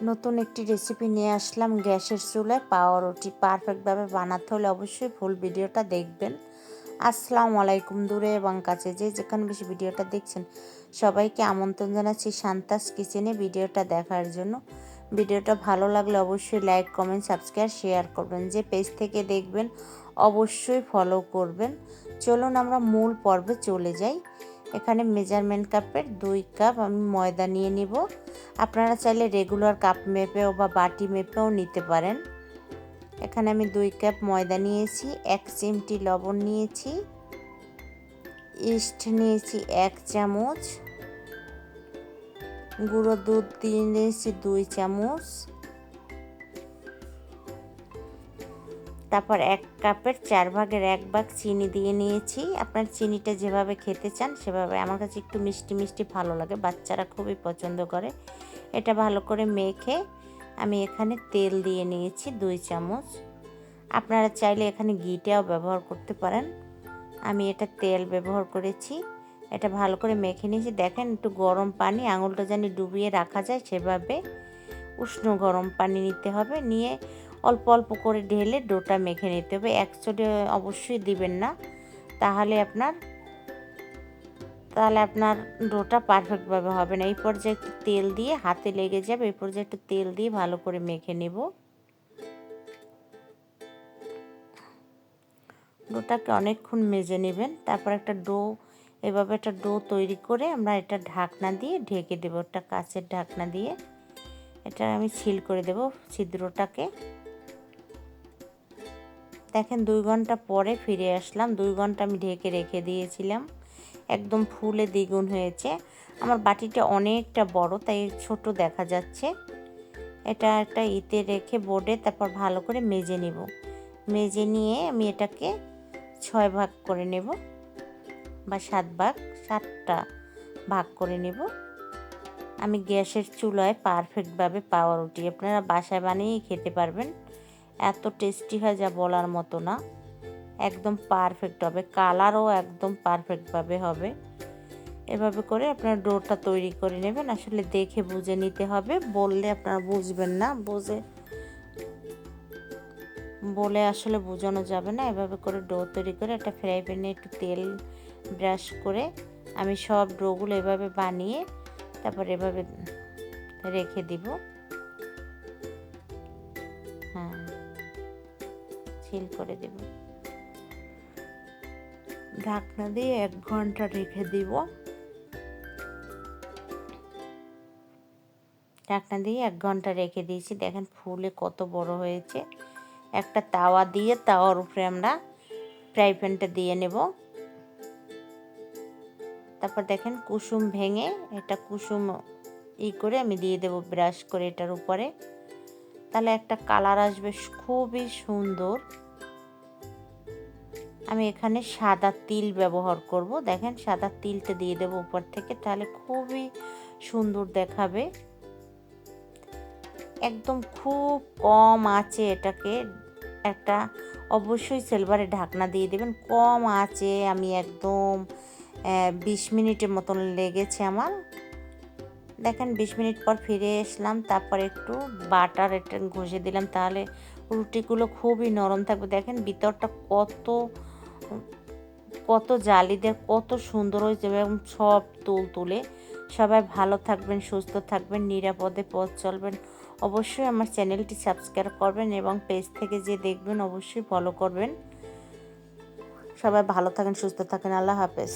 নতুন একটি রেসিপি নিয়ে আসলাম গ্যাসের চুলায় পাউরুটি। পারফেক্টভাবে বানাতে হলে অবশ্যই ফুল ভিডিওটা দেখবেন। আসসালামু আলাইকুম, দূরে এবং কাছে যে যেখানে বেশি ভিডিওটা দেখছেন সবাইকে আমন্ত্রণ জানাচ্ছি শান্তাস কিচেনে ভিডিওটা দেখার জন্য। ভিডিওটা ভালো লাগলে অবশ্যই লাইক, কমেন্ট, সাবস্ক্রাইব, শেয়ার করবেন। যে পেজ থেকে দেখবেন অবশ্যই ফলো করবেন। চলুন আমরা মূল পর্বে চলে যাই। এখানে মেজারমেন্ট কাপের 2 কাপ আমি ময়দা নিয়ে নিব। আপনারা চাইলে রেগুলার কাপ মেপেও বা বাটি মেপেও নিতে পারেন। এখানে আমি 2 কাপ ময়দা নিয়েছি, 1 চিমটি লবণ নিয়েছি, ইস্ট নিয়েছি 1 চামচ, গুঁড়ো দুধ নিয়েছি 2 চামচ, তারপর 1 কাপের 4 ভাগের 1 ভাগ চিনি দিয়ে নিয়েছি। আপনার চিনিটা যেভাবে খেতে চান সেভাবে। আমার কাছে একটু মিষ্টি মিষ্টি ভালো লাগে, বাচ্চারা খুবই পছন্দ করে। এটা ভালো করে মেখে আমি এখানে তেল দিয়ে নিয়েছি 2 চামচ। আপনারা চাইলে এখানে ঘিটাও ব্যবহার করতে পারেন। আমি এটা তেল ব্যবহার করেছি। এটা ভালো করে মেখে নিয়েছি। দেখেন একটু গরম পানি, আঙুলটা জানি ডুবিয়ে রাখা যায় সেভাবে উষ্ণ গরম পানি নিতে হবে। নিয়ে অল্প অল্প করে ঢেলে ডোটা মেখে নিতে হবে। একচোটে অবশ্যই দিবেন না, তাহলে আপনার ডোটা পারফেক্টভাবে হবে না। এই পর্যায়ে একটু তেল দিয়ে হাতে লেগে যাবে, এই পর্যায়ে একটু তেল দিয়ে ভালো করে মেখে নেব। ডোটাকে অনেকক্ষণ মেজে নেবেন। তারপর এভাবে একটা ডো তৈরি করে আমরা এটা ঢাকনা দিয়ে ঢেকে দেবো। একটা কাঁচের ঢাকনা দিয়ে এটা আমি সিল করে দেব ছিদ্রটাকে। দেখেন 2 ঘন্টা পরে ফিরে আসলাম। 2 ঘন্টা আমি ঢেকে রেখে দিয়েছিলাম, একদম ফুলে দ্বিগুণ হয়েছে। আমার বাটিটা অনেকটা বড়, তাই ছোট দেখা যাচ্ছে। এটা একটা ইতে রেখে বোর্ডে তারপর ভালো করে মেজে নেব। মেজে নিয়ে আমি এটাকে 6 ভাগ করে নেব বা 7 ভাগ, 7টা ভাগ করে নেব। আমি গ্যাসের চুলায় পারফেক্টভাবে পাউরুটি আপনারা বাসায় বানিয়েই খেতে পারবেন। এত টেস্টি হয় যা বলার মতো না, একদম পারফেক্ট হবে, কালারও একদম পারফেক্টভাবে হবে। এভাবে করে আপনারা ডোটা তৈরি করে নেবেন। আসলে দেখে বুঝে নিতে হবে, বললে আপনারা বুঝবেন না, বলে আসলে বোঝানো যাবে না। এভাবে করে ডো তৈরি করে একটা ফ্রাই প্যানে একটু তেল ব্রাশ করে আমি সব ডোগুলো এভাবে বানিয়ে তারপর এভাবে রেখে দিব। হ্যাঁ, সিল করে দেব। ঢাকনা দিয়ে 1 ঘন্টা রেখে দিব। ঢাকনা দিয়ে 1 ঘন্টা রেখে দিয়েছি। দেখেন ফুলে কত বড় হয়েছে। একটা তাওয়ার উপরে আমরা ফ্রাই প্যানটা দিয়ে নেব। তারপর দেখেন কুসুম ভেঙে এটা কুসুম করে আমি দিয়ে দেব ব্রাশ করে এটার উপরে। তাহলে একটা কালার আসবে খুবই সুন্দর। আমি এখানে সাদা তিল ব্যবহার করব। দেখেন সাদা তিলটা দিয়ে দেব উপর থেকে, তাহলে খুবই সুন্দর দেখাবে। একদম খুব কম আঁচে এটাকে অবশ্যই সিলভারে ঢাকনা দিয়ে দেবেন। কম আঁচে আমি একদম 20 মিনিটের মতন লেগেছে আমার। দেখেন 20 মিনিট পর ফিরে আসলাম। তারপর একটু বাটার এটা ঘষে দিলাম, তাহলে রুটিগুলো খুবই নরম থাকবে। দেখেন ভিতরটা কত কত জালিদার, কত সুন্দর হয়েছে এবং সব তুলে। সবাই ভালো থাকবেন, সুস্থ থাকবেন, নিরাপদে পথ চলবেন। অবশ্যই আমার চ্যানেলটি সাবস্ক্রাইব করবেন এবং পেজ থেকে যে দেখবেন অবশ্যই ফলো করবেন। সবাই ভালো থাকেন, সুস্থ থাকেন। আল্লাহ হাফেজ।